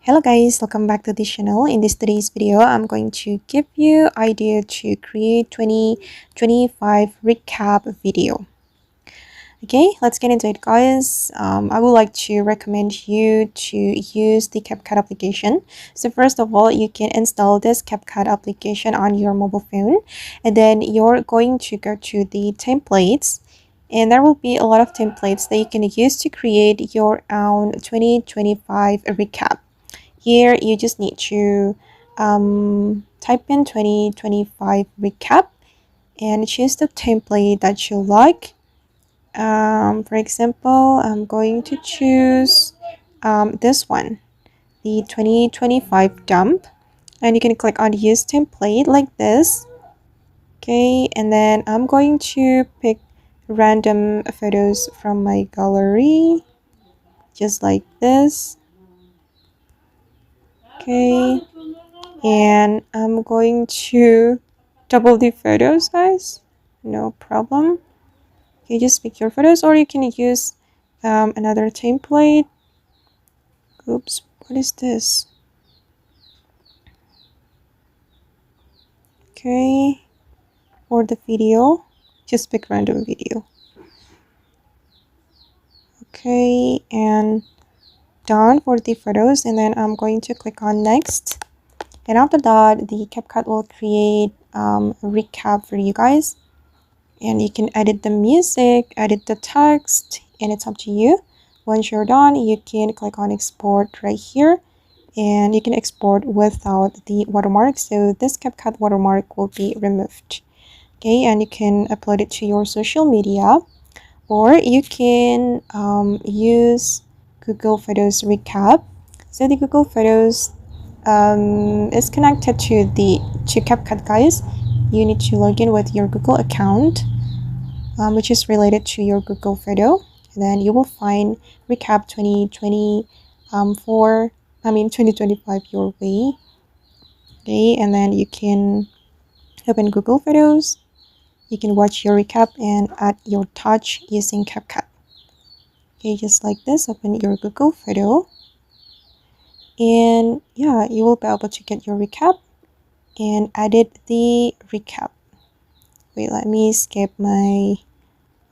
Hello guys, welcome back to this channel. In today's video, I'm going to give you idea to create 2025 recap video. Okay, let's get into it guys. I would like to recommend you to use the CapCut application. So first of all, you can install this CapCut application on your mobile phone, and then you're going to go to the templates, and there will be a lot of templates that you can use to create your own 2025 recap. Here, you just need to type in 2025 recap and choose the template that you like. For example, I'm going to choose this one, the 2025 dump. And you can click on use template like this. Okay, and then I'm going to pick random photos from my gallery, just like this. Okay, and I'm going to double the photos guys, no problem. You just pick your photos, or you can use another template. Oops, what is this? Okay, for the video, just pick random video. Okay, and done for the photos, and then I'm going to click on next. And after that, the CapCut will create a recap for you guys. And you can edit the music, edit the text, and it's up to you. Once you're done, you can click on export right here, and you can export without the watermark. So this CapCut watermark will be removed. Okay, and you can upload it to your social media, or you can use Google Photos recap. So the Google Photos is connected to CapCut guys. You need to log in with your Google account, which is related to your Google photo, and then you will find recap 2025 your way. Okay, and then you can open Google Photos. You can watch your recap and add your touch using CapCut. Okay, just like this, open your Google photo, and yeah, you will be able to get your recap and edit the recap. Wait, let me skip my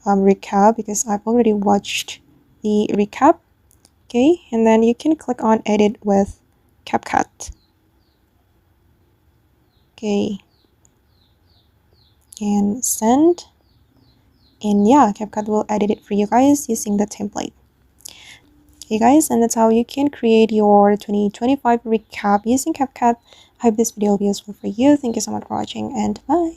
recap because I've already watched the recap. Okay, and then you can click on edit with CapCut. Okay, and send, and yeah, CapCut will edit it for you guys using the template. Okay guys, and that's how you can create your 2025 recap using CapCut. I hope this video will be useful for you. Thank you so much for watching, and bye.